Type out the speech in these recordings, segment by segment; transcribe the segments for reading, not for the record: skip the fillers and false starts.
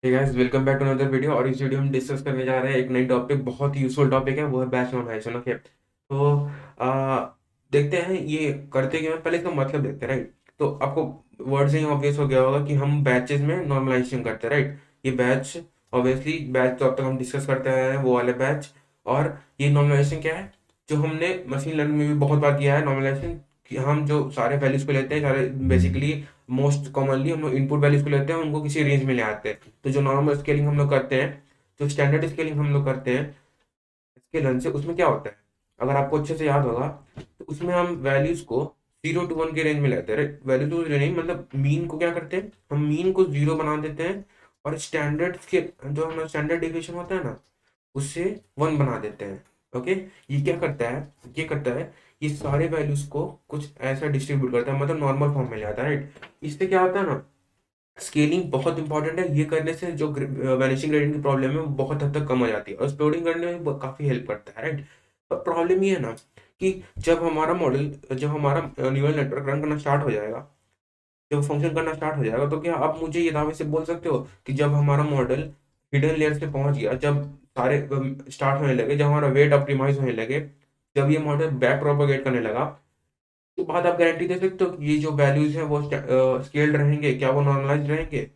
Hey guys, welcome back to another video. और इस video में डिस्कस करने जा रहे हैं एक नई टॉपिक। बहुत ही यूजफुल टॉपिक है, वो है बैच नॉर्मलाइजेशन। ओके, तो देखते हैं ये करते क्यों हैं। पहले इसका मतलब देखते हैं, राइट। तो आपको वर्ड से ही ऑब्वियस हो गया होगा कि हम बैचेस में नॉर्मलाइजेशन करते हैं, राइट। ये बैच, ऑब्वियसली बैच तो अब तक हम डिस्कस करते आए हैं, वो वाले बैच। और ये नॉर्मलाइजेशन क्या है, जो हमने मशीन लर्निंग में भी बहुत बार किया है नॉर्मलाइजेशन। कि हम जो सारे वैल्यूज को लेते हैं, सारे बेसिकली मोस्ट कॉमनली हम लोग इनपुट वैल्यूज को लेते हैं, उनको किसी रेंज में ले आते हैं। तो जो नॉर्मल स्केलिंग हम लोग करते हैं, जो स्टैंडर्ड स्केलिंग हम लोग करते हैं स्केलन से, उसमें क्या होता है, अगर आपको अच्छे से याद होगा, तो उसमें हम वैल्यूज को 0 to 1 के रेंज में लेते हैं, राइट। वैल्यू टू नहीं, मतलब मीन को क्या करते हैं, हम मीन को 0 बना देते हैं। और स्टैंडर्ड के जो हमारा स्टैंडर्ड डिविएशन होता है ना, उससे 1 बना देते हैं। ओके, ये क्या करता है, ये करता है, ये सारे वैल्यूज को कुछ ऐसा डिस्ट्रीब्यूट करता है, मतलब नॉर्मल फॉर्म में ले आता है, राइट। इससे क्या होता है ना, स्केलिंग बहुत इंपॉर्टेंट है। ये करने से जो वैनिशिंग ग्रेडियंट की प्रॉब्लम है वो बहुत हद तक कम हो जाती है, और एक्सप्लोडिंग करने में काफी हेल्प करता है, राइट। पर प्रॉब्लम ये है ना कि जब हमारा न्यूरल नेटवर्क रन करना स्टार्ट हो जाएगा, जब फंक्शन करना स्टार्ट हो जाएगा, तो क्या आप मुझे ये दावे से बोल सकते हो कि जब हमारा मॉडल हिडन लेयर से पहुंच गया, जब सारे स्टार्ट होने लगे, जब हमारा वेट ऑप्टिमाइज होने लगे, जब ये मॉडल बैक प्रोपोगेट करने लगा, तो बाद आप गारंटी दे सकते हो कि ये जो वैल्यूज हैं वो स्केल्ड रहेंगे, क्या वो नॉर्मलाइज रहेंगे?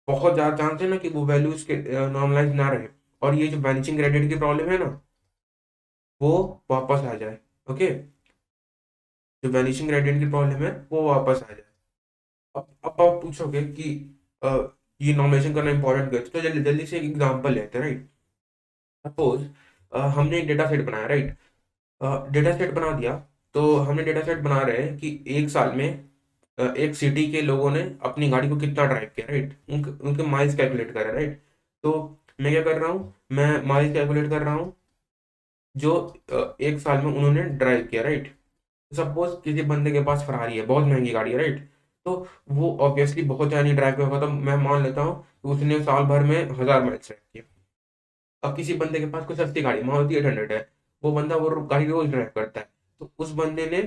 बहुत ज्यादा चांस है ना कि वो वैल्यूज के नॉर्मलाइज ना रहे, और ये जो वैनिशिंग ग्रेडियंट की प्रॉब्लम है ना, वो वापस आ जाए। ओके, जो वैनिशिंग ग्रेडियंट की प्रॉब्लम है वो वापस आ जाए। अब आप पूछोगे कि अ, ये नॉर्मलाइजेशन करना इंपॉर्टेंट क्यों है? तो जल्दी जल्दी से एक एग्जांपल लेते हैं, राइट। सपोज हमने एक डेटा सेट बनाया, राइट। डेटा सेट बना दिया, तो हमने डेटा सेट बना रहे हैं कि एक साल में एक सिटी के लोगों ने अपनी गाड़ी को कितना ड्राइव किया, राइट। उनके उनके माइल्स कैलकुलेट करा, राइट। तो मैं क्या कर रहा हूँ, मैं माइल्स कैलकुलेट कर रहा हूँ जो एक साल में उन्होंने ड्राइव किया, राइट। सपोज किसी बंदे के पास फरारी है, बहुत महंगी गाड़ी है, राइट। तो वो ऑब्वियसली बहुत ज़्यादा नहीं ड्राइव किया होगा, तो मैं मान लेता हूँ कि उसने साल भर में 1000 माइल्स ड्राइव किया। अब किसी बंदे के पास कोई सस्ती गाड़ी, मारुति 800 है, वो बंदा वो गाड़ी रोज ड्राइव करता है, तो उस बंदे ने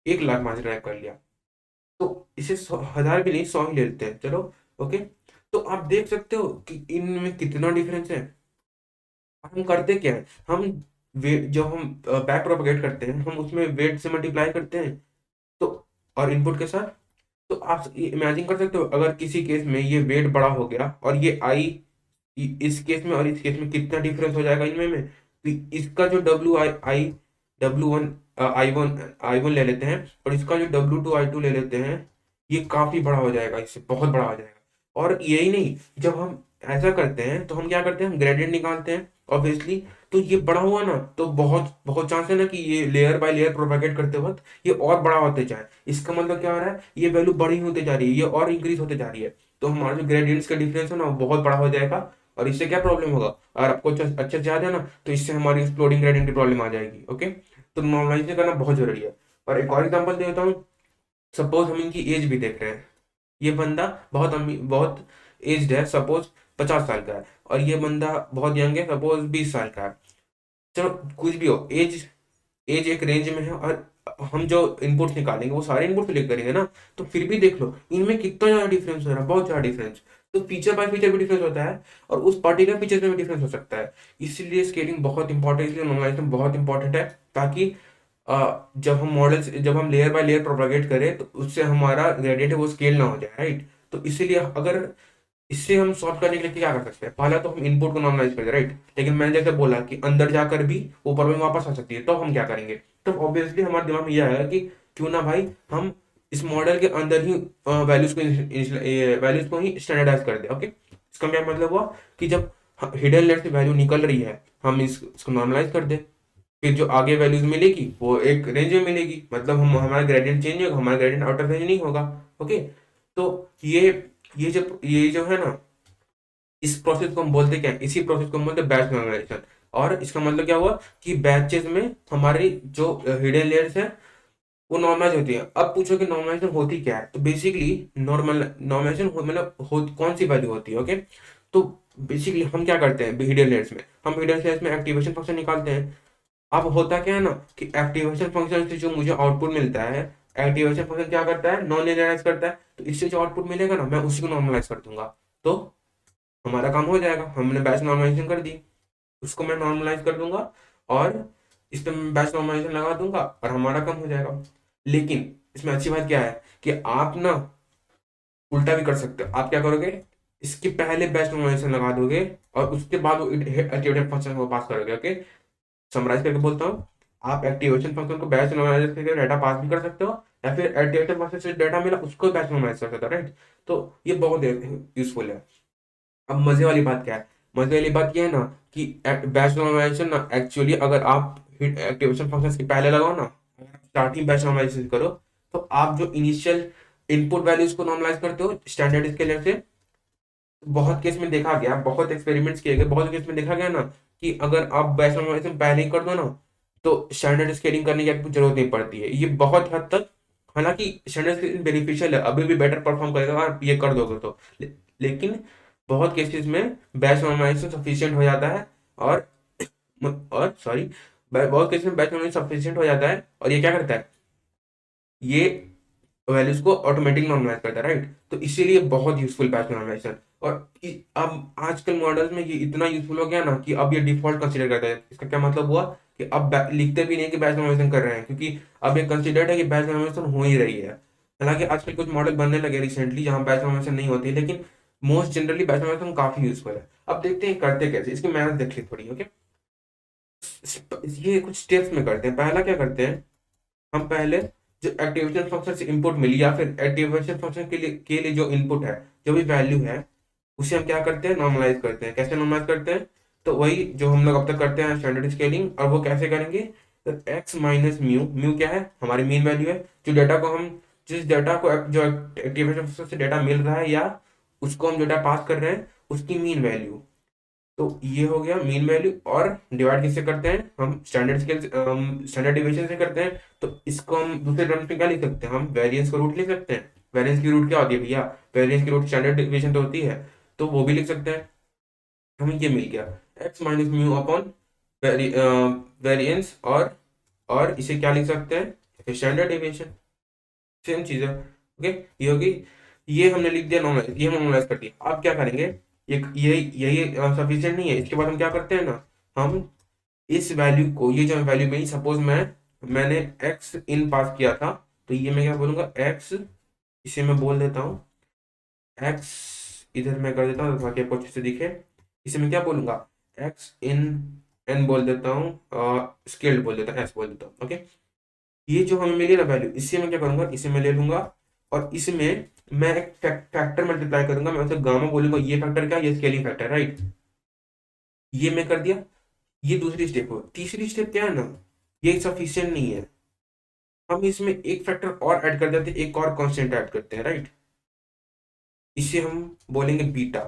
1 लाख माइल्स ड्राइव कर लिया। तो इसे 1000 भी नहीं, 100 ही ले लेते हैं, चलो। ओके, तो आप देख सकते हो कि इनमें कितना डिफरेंस है। हम करते क्या है, हम वेट, जब हम बैक प्रोपगेट करते हैं, हम उसमें वेट से मल्टीप्लाई करते हैं, तो और इनपुट के साथ। तो आप इमेजिन कर सकते हो, अगर किसी केस में ये वेट बड़ा हो गया और ये आई, इस केस में और इस केस में कितना डिफरेंस हो जाएगा इनमें में। तो इसका जो W I I W 1 I one ले लेते हैं, और इसका जो W2 I2 ले लेते हैं, ये काफी बड़ा हो जाएगा, इससे बहुत बड़ा हो जाएगा। और यही नहीं, जब हम ऐसा करते हैं तो हम क्या करते हैं, हम ग्रेडियंट निकालते हैं, ऑब्वियसली। तो ये बड़ा हुआ ना, तो बहुत बहुत चांस है ना कि ये लेयर बाय लेयर प्रोपेगेट करते वक्त ये और बड़ा होते जाए। इसका मतलब क्या हो रहा है, ये वैल्यू बड़ी होती जा रही है, ये और इंक्रीज होते जा रही है। तो हमारा जो ग्रेडियंट्स का डिफरेंस है ना, वो बहुत बड़ा हो जाएगा। और इससे क्या प्रॉब्लम होगा, अगर आपको अच्छे से याद है ना, तो इससे हमारी एक्सप्लोडिंग ग्रेडियंट की प्रॉब्लम आ जाएगी। ओके, तो नॉर्मलाइजेशन करना बहुत जरूरी है। और एक और एग्जांपल देता हूँ। सपोज हम इनकी एज भी देख रहे हैं। ये बंदा बहुत एज्ड है, सपोज 50 साल का है, और ये बंदा बहुत यंग है, सपोज 20 साल का है। चलो, कुछ भी हो, एज एज एक रेंज में है, और हम जो इनपुट्स निकालेंगे वो सारे इनपुट क्लिक करेंगे ना, तो फिर भी देख लो इनमें कितना ज्यादा डिफरेंस हो रहा है, बहुत ज्यादा डिफरेंस। तो फीचर बाय फीचर भी डिफरेंस होता है, और उस पर्टिकुलर फीचर में भी डिफरेंस हो सकता है। इसलिए स्केलिंग बहुत इंपॉर्टेंट, इसलिए नॉर्मलाइजेशन बहुत इंपॉर्टेंट है, ताकि जब हम लेयर बाय लेयर प्रोपागेट करें, तो उससे हमारा ग्रेडियंट है वो स्केल ना हो जाए, राइट। तो इसीलिए अगर इससे हम सॉल्व करने के लिए क्या कर सकते हैं, पहला तो हम इनपुट को नॉर्मलाइज करें, राइट। लेकिन मैंने जैसे बोला कि अंदर जाकर भी वो प्रॉब्लम वापस आ सकती है, तो हम क्या करेंगे। तो ऑब्वियसली हमारे दिमाग में यह आएगा कि क्यों ना भाई हम इस मॉडल के अंदर ही वैल्यूज को ही स्टैंडर्डाइज कर दे। ओके, इसका क्या मतलब हुआ कि जब हिडन लेयर से वैल्यू निकल रही है, हम इसको नॉर्मलाइज कर दे, फिर जो आगे वैल्यूज मिलेगी वो एक रेंज में मिलेगी, मतलब हम हमारा ग्रेडियंट चेंज होगा, हमारा ग्रेडियंट आउट ऑफ रेंज नहीं होगा। ओके, तो ये ये जो है ना, इस प्रोसेस को हम बोलते क्या हैं? इसी प्रोसेस को हम बोलते हैं बैच नॉर्मलाइजेशन। और इसका मतलब क्या हुआ कि बैचेस में हमारी जो हिडन लेयर्स है वो नॉर्मलाइज होती है। अब पूछो कि नॉर्मलाइजेशन होती क्या है, तो बेसिकली नॉर्मलाइजेशन मतलब कौन सी वैल्यू होती है। ओके, तो बेसिकली हम क्या करते हैं हिडन लेयर्स में, हम हिडन लेयर्स में एक्टिवेशन फंक्शन निकालते हैं। अब होता क्या है ना कि एक्टिवेशन फंक्शन से जो मुझे आउटपुट मिलता है, एक्टिवेशन फंक्शन क्या करता है, नॉन लीनियराइज करता है। तो इससे जो आउटपुट मिलेगा ना, मैं उसी को नॉर्मलाइज कर दूंगा। तो हमारा काम हो जाएगा, हमने बैच नॉर्मलाइजेशन कर दी, उसको मैं नॉर्मलाइज कर दूंगा और इस पे मैं बैच नॉर्मलाइजेशन लगा दूंगा और हमारा काम हो जाएगा। लेकिन इसमें अच्छी बात क्या है कि आप ना उल्टा भी कर सकते हो। आप क्या करोगे, इसके पहले बैच नॉर्मलाइजेशन लगा दोगे और उसके बाद वो एक्टिवेटेड फंक्शन को पास करोगे। ओके, समराइज करके बोलता हूँ, आप एक्टिवेशन फंक्शन को बैच नॉर्मलाइज करके डाटा पास भी कर सकते हो, या फिर एक्टिवेशन फंक्शन से डाटा मिला उसको बैच नॉर्मलाइज कर सकते हो, राइट। तो ये बहुत यूजफुल है। अब मजे वाली बात क्या है, मजे वाली बात ये है ना कि बैच नॉर्मलाइजेशन ना एक्चुअली अगर आप एक्टिवेशन फंक्शन के पहले लगाओ ना, अगर आप स्टार्टिंग बैच नॉर्मलाइजेशन करो, तो आप जो इनिशियल इनपुट वैल्यूज को नॉर्मलाइज करते हो स्टैंडर्ड स्केलर से, बहुत केस में देखा गया, बहुत एक्सपेरिमेंट्स किए गए, बहुत केस में देखा गया ना कि अगर आप बैच नॉर्मलाइजेशन पहले ही कर दो ना, तो स्टैंडर्ड स्केलिंग करने की आपको जरूरत नहीं पड़ती है। ये बहुत हद तक, हालांकि स्टैंडर्ड स्केलिंग बेनिफिशियल है, अभी भी बेटर परफॉर्म करेगा अगर आप ये कर दोगे तो, लेकिन बहुत केसेस में बैच नॉर्मलाइजेशन सफिशिएंट हो जाता है। और सॉरी, बहुत केसेस में बैच नॉर्मलाइजेशन सफिशिएंट हो जाता है और ये क्या करता है, ये वैल्यूज को ऑटोमेटिक नॉर्मलाइज करता है, राइट। तो इसीलिए बहुत यूजफुल बैच नॉर्मलाइजेशन। और अब आजकल मॉडल्स में ये इतना यूजफुल हो गया ना कि अब ये डिफॉल्ट कंसीडर करता है। इसका क्या मतलब हुआ कि अब लिखते भी नहीं कि बैच नॉर्मलाइजेशन कर रहे हैं, क्योंकि अब ये कंसीडर्ड है कि बैच नॉर्मलाइजेशन हो ही रही है। हालांकि आजकल कुछ मॉडल बनने लगे रिसेंटली जहां बैच नॉर्मलाइजेशन नहीं होती, लेकिन मोस्ट जनरली बैच नॉर्मलाइजेशन काफी यूजफुल है। अब देखते हैं करते कैसे, इसकी मेहनत देख ली थोड़ी। ओके, ये कुछ स्टेप्स में करते हैं। पहला क्या करते हैं, हम पहले जो एक्टिवेशन फंक्शन से इनपुट मिली या फिर एक्टिवेशन फंक्शन के लिए जो इनपुट है, जो भी वैल्यू है, उसे हम क्या करते हैं, नॉर्मलाइज करते हैं। कैसे नॉर्मलाइज करते हैं, तो वही जो हम लोग अब तक करते हैं स्टैंडर्ड स्केलिंग। और वो कैसे करेंगे, तो एक्स माइनस म्यू, म्यू क्या है, हमारी मीन वैल्यू है। जो डाटा को हम जिस डाटा को जो एक्टिवेशन फंक्शन से डाटा मिल रहा है या उसको हम डाटा पास कर रहे हैं, उसकी मीन वैल्यू। तो ये हो गया मीन वैल्यू। और डिवाइड किससे करते हैं, हम स्टैंडर्ड स्केल स्टैंडर्ड डिविएशन से करते हैं। तो इसको हम दूसरे टर्म्स में क्या लिख सकते हैं, हम वेरिएंस का रूट लिख सकते हैं। वेरिएंस की रूट क्या होती है भैया, वेरिएंस की रूट स्टैंडर्ड डिविएशन तो होती है, तो वो भी लिख सकते हैं। हमें ये मिल गया x minus mu upon variance. और इसे क्या लिख सकते हैं, स्टैंडर्ड डिविएशन। सेम चीज है। ओके, ये होगी, ये हमने लिख दिया नॉर्मलाइज, ये हम नॉर्मलाइज कर दिया। अब क्या करेंगे, ये यही सफिशिएंट नहीं है। इसके बाद हम क्या करते हैं ना, हम इस वैल्यू को, ये जो वैल्यू में सपोज मैंने एक्स इन पास किया था, तो ये मैं क्या बोलूंगा, एक्स, इसे मैं बोल देता हूँ एक्स, इधर मैं कर देता हूँ ताकि आपको अच्छे से दिखे। इसे मैं क्या बोलूंगा, एक्स इन एन बोल देता हूँ, स्केल्ड बोल देता हूँ, एस बोल देता हूँ। ओके, ये जो हमें मिली ना वैल्यू, इससे मैं क्या करूंगा, इसे मैं ले लूंगा और इसमें मैं एक फैक्टर मल्टीप्लाई करूंगा। मैं उसे गामा बोलूंगा, ये फैक्टर क्या, ये स्केलिंग फैक्टर, राइट। ये मैं कर दिया। ये दूसरी स्टेप हो। तीसरी स्टेप क्या है ना, ये सफिशिएंट नहीं है, हम इसमें एक फैक्टर और ऐड कर देते हैं, एक और कांस्टेंट ऐड करते हैं, राइट। इसे हम बोलेंगे बीटा।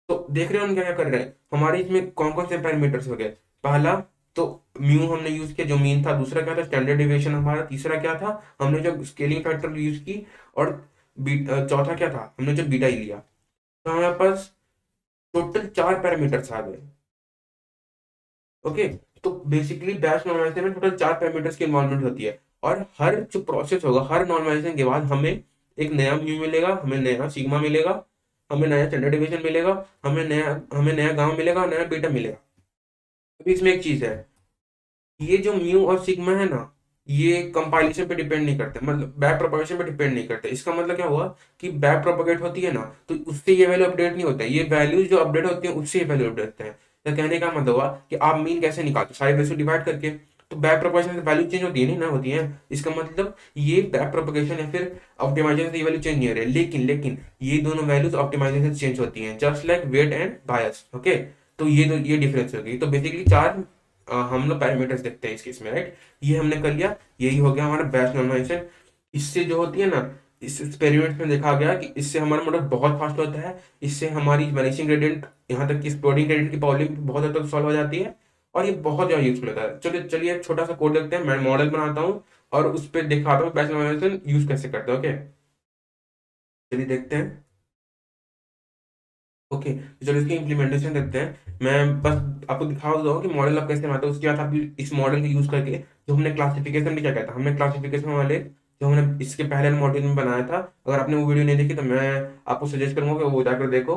तो देख रहे हो हम क्या क्या कर रहे हैं, हमारे इसमें कौन कौन से पैरामीटर्स हो गए। पहला तो म्यू हमने यूज किया जो मीन था, दूसरा क्या था स्टैंडर्ड डिविएशन हमारा, तीसरा क्या था हमने जो स्केलिंग फैक्टर यूज की, और चौथा क्या था, हमने जो बीटा ही लिया। तो हमारे पास टोटल 4 पैरामीटर्स आ गए। ओके, तो बेसिकली बैच नॉर्मलाइजेशन में टोटल 4 पैरामीटर्स की इन्वॉल्वमेंट होती है। और हर जो प्रोसेस होगा, हर नॉर्मलाइजेशन के बाद हमें एक नया म्यू मिलेगा, हमें नया सिग्मा मिलेगा, हमें नया स्टैंडर्ड डिविएशन मिलेगा, हमें नया गामा मिलेगा, नया बीटा मिलेगा। अभी इसमें एक चीज है, ये जो म्यू और सिग्मा है ना, ये कंपाइलेशन पे डिपेंड नहीं करते, मतलब बैक प्रोपगेशन पे डिपेंड नहीं करते। इसका मतलब क्या हुआ कि बैक प्रोपगेट होती है ना, तो उससे ये वैल्यू अपडेट नहीं होता है, ये वैल्यूज जो अपडेट होती है उससे ये वैल्यू अपडेट होते हैं। तो कहने का मतलब हुआ कि आप मीन कैसे निकालते हो, सारी वैल्यू डिवाइड करके। तो बैक प्रोपगेशन से वैल्यू चेंज होती है, नहीं ना होती है। इसका मतलब ये बैक प्रोपगेशन या फिर ऑप्टिमाइजेशन से ये वैल्यू चेंज नहीं हो रही है, लेकिन ये दोनों वैल्यूज ऑप्टिमाइजेशन से चेंज होती हैं, just like weight and bias. Okay, तो ये डिफरेंस होगी। तो बेसिकली चार हम लोग पैरामीटर्स देखते हैं इस केस में, राइट। ये हमने कर लिया, यही हो गया हमारा बैच नॉर्मलाइजेशन। इससे जो होती है ना, इस एक्सपेरिमेंट में देखा गया कि इससे हमारा मॉडल बहुत फास्ट होता है। इससे हमारी वैनिशिंग ग्रेडियंट, यहाँ तक कि एक्सप्लोडिंग ग्रेडियंट की प्रॉब्लम बहुत हद तक सॉल्व हो जाती है। और ये बहुत ज़्यादा यूजफुल होता है। चलिए चलिए एक छोटा सा कोड देखते हैं, मैं मॉडल बनाता हूँ और उस पर दिखाता हूँ बैच नॉर्मलाइजेशन यूज कैसे करते हैं। ओके, चलिए देखते हैं। ओके, तो चलो इसकी इम्प्लीमेंटेशन देखते हैं। मैं बस आपको दिखा दूंगा कि मॉडल आप कैसे बनाते हैं, उसके बाद आप इस मॉडल को यूज करके जो हमने क्लासिफिकेशन में क्या कहता है, हमने क्लासिफिकेशन वाले जो हमने इसके पहले मॉड्यूल में बनाया था। अगर आपने वो वीडियो नहीं देखी तो मैं आपको सजेस्ट करूंगा कि वो जाकर देखो।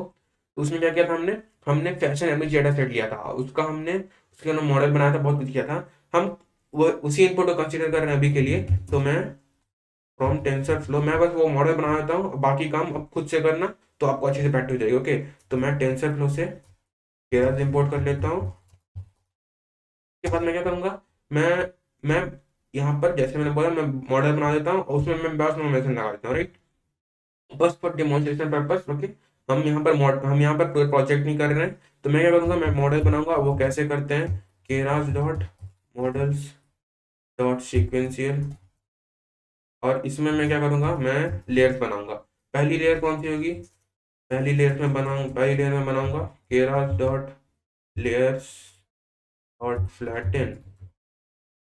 तो उसमें क्या किया था हमने हमने फैशन इमेज डेटा सेट लिया था, उसका हमने उसके अंदर मॉडल बनाया था, बहुत कुछ किया था। हम वो उसी इनपुट को कंसीडर कर रहे हैं अभी के लिए। तो मैं फ्रॉम टेंसर फ्लो मैं बस वो मॉडल बना देता हूँ, बाकी काम अब खुद से करना, तो आपको अच्छे से प्रैक्टिस हो जाएगी। ओके, तो मैं टेंसर फ्लो से केरास इंपोर्ट कर लेता हूँ। उसके बाद मैं क्या करूंगा, मैं यहाँ पर जैसे मैंने बोला मैं मॉडल बना देता हूँ और उसमें मैं बस नोटेशन लगा देता हूँ, राइट। बस फॉर डिमॉन्स्ट्रेशन पर्पस। ओके, हम यहाँ पर कोई प्रोजेक्ट नहीं कर रहे हैं। तो मैं क्या करूँगा, मैं मॉडल बनाऊंगा। वो कैसे करते हैं, Keras dot models dot sequential, और इसमें मैं क्या करूँगा, मैं लेयर्स बनाऊंगा। पहली लेयर कौन सी होगी, पहली लेयर में बनाऊंगा Keras dot layers dot flatten.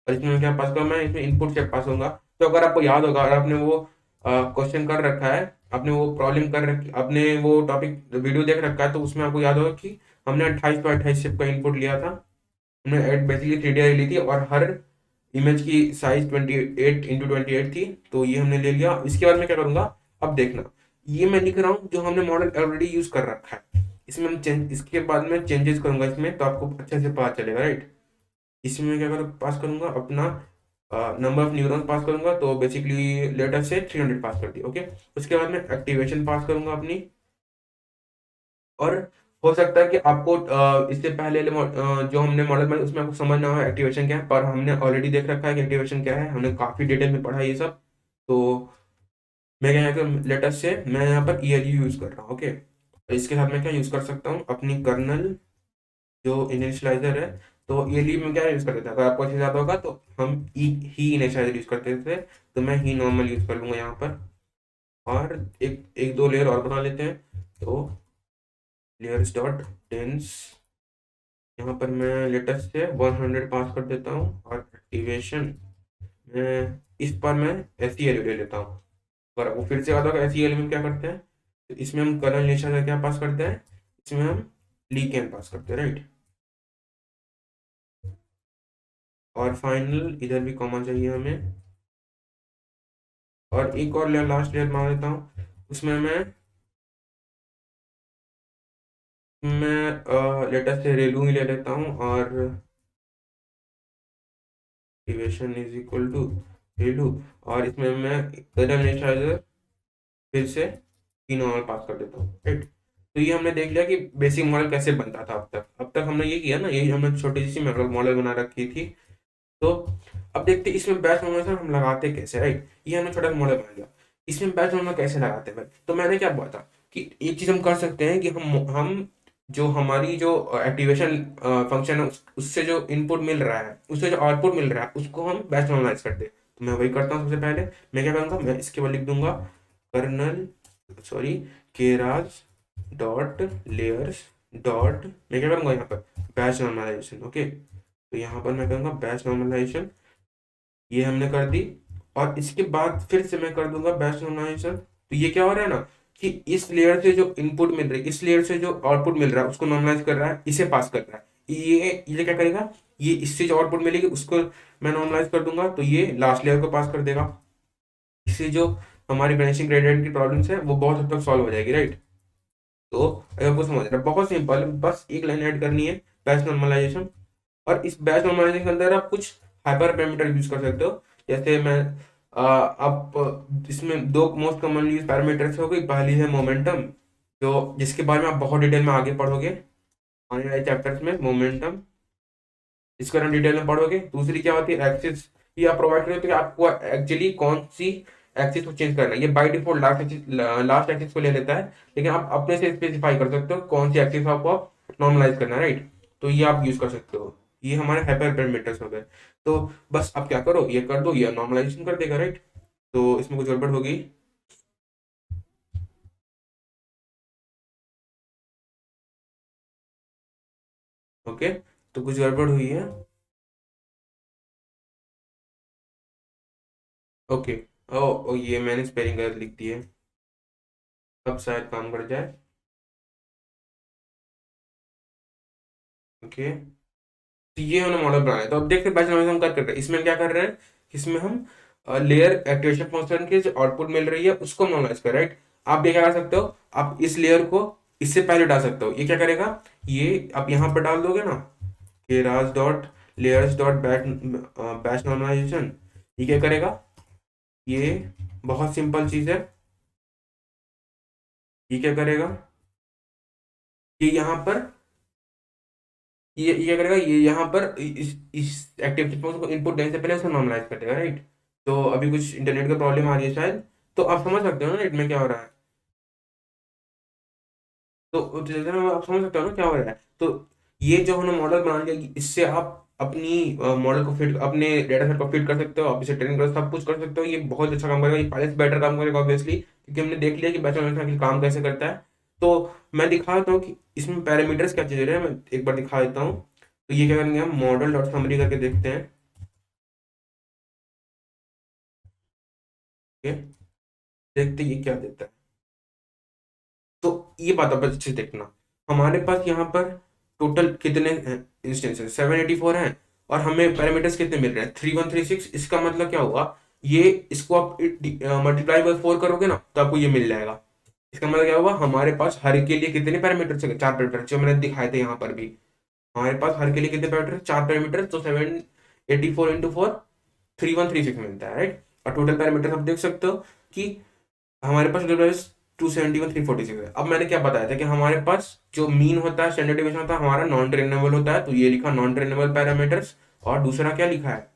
और इसमें क्या पास करूँ, मैं इसमें इनपुट स्टेप पास होगा। तो अगर आपको याद होगा, अगर आपने वो क्वेश्चन कर रखा है, आपने वो प्रॉब्लम कर रखी, आपने वो टॉपिक वीडियो देख रखा है, तो उसमें आपको याद होगा कि हमने 28 बाई 28 स्टेप का इनपुट लिया था। हमने बेसिकली 3D ली थी और हर इमेज की साइज 28x28 थी। तो ये हमने ले लिया। इसके बाद मैं क्या करूंगा, अब देखना, ये मैं लिख रहा हूँ जो हमने मॉडल ऑलरेडी यूज कर रखा है। इसमें हम चेंज इसके बाद में चेंजेस करूंगा इसमें, तो आपको अच्छे से पता चलेगा, राइट। इसमें मैं क्या करूँ, पास करूंगा अपना नंबर ऑफ न्यूरॉन पास करूंगा। तो बेसिकली लेटर से 300 पास कर दिया। ओके, उसके बाद मैं एक्टिवेशन पास करूंगा अपनी। और हो सकता है कि आपको इससे पहले जो हमने मॉडल बनाया उसमें आपको समझ ना हो एक्टिवेशन क्या है, पर हमने ऑलरेडी देख रखा है कि एक्टिवेशन क्या है, हमने काफी डिटेल में पढ़ा है ये सब। तो मैं क्या यहाँ पे लेटेस्ट से मैं यहाँ पर ईएलयू यूज कर रहा हूँ। ओके, तो इसके साथ मैं क्या यूज कर सकता हूँ, अपनी कर्नल जो इनिशियलाइजर है। तो ईएलयू में क्या यूज करते थे, अगर आपको अच्छे से याद होगा तो हम ही इनिशियलाइजर यूज करते थे। तो मैं ही नॉर्मल यूज कर लूंगा यहाँ पर। और एक एक दो लेयर और बना लेते हैं। तो लेयर्स डॉट डेंस, यहाँ पर मैं लेटेस्ट से 100 पास कर देता हूँ। और एक्टिवेशन मैं इस पर मैं एस सी एल ले लेता हूँ। अगर वो फिर से याद होगा एस सी एल में क्या करते हैं, तो इसमें हम कर्नल निशा का क्या पास करते हैं, इसमें हम लीकेन पास करते हैं, राइट। और फाइनल इधर भी कॉमन चाहिए हमें। और एक और लेयर, लास्ट लेयर मान लेता हूँ। उसमें मैं लेटेस्ट से रेलू ही ले लेता हूँ। और एक्टिवेशन इज इक्वल टू रेलू। और इसमें मैं कर्नल फिर से तीन नॉर्मल पास कर देता हूँ, राइट। तो ये हमने देख लिया कि बेसिक मॉडल कैसे बनता था। अब तक हमने ये किया ना, यही हमने छोटी सी मॉडल मॉडल बना रखी थी। तो अब देखते हैं इसमें बैच नॉर्मल हम लगाते कैसे, राइट। ये हमने छोटा मॉडल बना लिया, इसमें बैच नॉर्मल कैसे लगाते हैं भाई। तो मैंने क्या बोला था कि एक चीज हम कर सकते हैं कि हम जो हमारी जो एक्टिवेशन फंक्शन है उससे जो इनपुट मिल रहा है, उससे जो आउटपुट मिल रहा है, उसको हम बैच नॉर्मलाइज करते हैं। तो मैं वही करता हूँ। सबसे पहले मैं क्या करूँगा, मैं इसके बाद लिख दूंगा kernel, sorry, Keras dot layers dot, मैं क्या करूँगा यहाँ पर बैच नॉर्मलाइजेशन। ओके, तो यहाँ पर मैं करूँगा बैच नॉर्मलाइजेशन, ये हमने कर दी। और इसके बाद फिर से मैं कर दूंगा बैच नॉर्मलाइजेशन। तो ये क्या हो रहा है ना, कि इस लेयर से जो इनपुट मिल रही है, इस लेयर से जो आउटपुट मिल रहा है, उसको नॉर्मलाइज कर रहा है, इसे पास कर रहा है। ये क्या करेगा, ये इससे जो आउटपुट मिलेगी उसको मैं नॉर्मलाइज कर दूंगा, तो ये लास्ट लेयर को पास कर देगा। इससे जो हमारी ब्रांचिंग ग्रेडियंट की प्रॉब्लम्स है वो बहुत हद तक सॉल्व हो जाएगी, राइट। तो अगर आपको समझ रहा है, बहुत सिंपल है, बस एक लाइन ऐड करनी है, बैच नॉर्मलाइजेशन। और इस बैच नॉर्मलाइजेशन के अंदर आप कुछ हाइपर पैरामीटर यूज कर सकते हो। जैसे मैं आप इसमें दो मोस्ट कॉमनली यूज पैरामीटर्स हो गई। पहली है मोमेंटम, जो जिसके बारे में आप बहुत डिटेल में आगे पढ़ोगे आने वाले चैप्टर्स में, मोमेंटम इसके बारे में डिटेल में पढ़ोगे। दूसरी क्या होती है, एक्सिस। ये आप प्रोवाइड करोगे कि आपको एक्चुअली कौन सी एक्सिस को चेंज करना है। ये बाय डिफॉल्ट लास्ट एक्सिस को ले लेता है, लेकिन आप अपने से स्पेसिफाई कर सकते हो कौन सी एक्सिस आपको नॉर्मलाइज करना है, राइट। तो ये आप यूज कर सकते हो। ये हमारे हाइपर पैरामीटर्स हो गए। तो बस अब क्या करो, ये कर दो, ये नॉर्मलाइजेशन कर देगा, राइट। तो इसमें कुछ गड़बड़ होगी। ओके, तो कुछ गड़बड़ हुई है। ओके, ओ ये मैंने स्पेलिंग गलत लिख दी है, अब शायद काम कर जाए। ओके, तो ये हमने मॉडल बनाया। तो अब देखते हैं बैच नॉर्मलाइजेशन हम कर रहे हैं। इसमें क्या कर रहे हैं, इसमें हम लेयर एक्टिवेशन फंक्शन की जो आउटपुट मिल रही है उसको नॉर्मलाइज कर, राइट। आप ये क्या कर सकते हो, आप इस लेयर को इससे पहले डाल सकते हो। ये क्या करेगा, ये आप यहाँ पर डाल दोगे ना कि राज dot layers dot batch batch normalization, ये क्या करेगा, ये बहुत सिंपल चीज है। ये क्या करेगा, ये यहाँ पर ये करेगा, ये यहाँ पर इस एक्टिव रिस्पांस को इनपुट देने से पहले उसको नॉर्मलाइज कर देगा, राइट। तो अभी कुछ इंटरनेट का प्रॉब्लम आ रही है शायद, तो आप समझ सकते हो ना नेट में क्या हो रहा है। तो जैसे ना आप समझ सकते हो ना क्या हो रहा है। तो ये जो हमने मॉडल बना लिया, इससे आप अपनी मॉडल को फिट, अपने डेटा सेट को फिट कर सकते हो, आप इसे ट्रेन कर, सब कुछ कर सकते हो। ये बहुत अच्छा काम करेगा, ये पहले से बेटर काम करेगा ऑब्वियसली, क्योंकि हमने देख लिया कि बैचलर काम कैसे करता है। तो मैं दिखा देता हूँ कि इसमें पैरामीटर्स क्या चीज़ है, मैं एक बार दिखा देता हूँ। तो ये क्या करेंगे, हम मॉडल डॉट समरी करके देखते हैं। ओके, देखते हैं ये क्या देता है। तो ये बात आप अच्छे से देखना, हमारे पास यहाँ पर टोटल कितने इंस्टेंसेस 784 हैं, और हमें पैरामीटर्स कितने मिल रहे हैं 3136। इसका मतलब क्या हुआ, ये इसको आप मल्टीप्लाई बाय 4 करोगे ना तो आपको ये मिल जाएगा। इसका मतलब क्या हुआ, हमारे पास हर के लिए कितने पैरामीटर्स है, 4 पैरामीटर जो मैंने दिखाए थे यहाँ पर भी। हमारे पास हर के लिए कितने पैरामीटर, 4 पैरामीटर, तो 784 इंटू 4 3136 मिलता है, राइट। और टोटल पैरामीटर आप देख सकते हो कि हमारे पास टोटल 271 346 है। अब मैंने क्या बताया था कि हमारे पास जो मीन होता है, स्टैंडर्ड डिविएशन होता है, हमारा नॉन ट्रेनेबल होता है। तो ये लिखा नॉन ट्रेनेबल पैरामीटर्स, और दूसरा क्या लिखा है,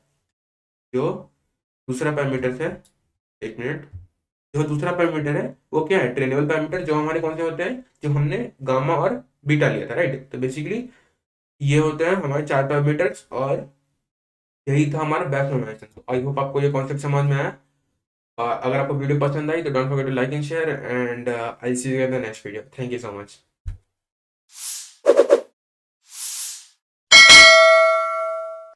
जो दूसरा पैरामीटर है, एक मिनट, जो दूसरा पैरामीटर है वो क्या है, ट्रेनेबल पैरामीटर, जो हमारे कौन से होते हैं, जो हमने गामा और बीटा लिया था, राइट। तो बेसिकली ये होते हैं हमारे 4 पैरामीटर्स, और यही था हमारा बैच नॉर्मलाइजेशन। तो आई होप आपको ये कॉन्सेप्ट समझ में आया। अगर आपको वीडियो पसंद आई तो don't forget to like and share, and I see you in the next video. Thank you so much.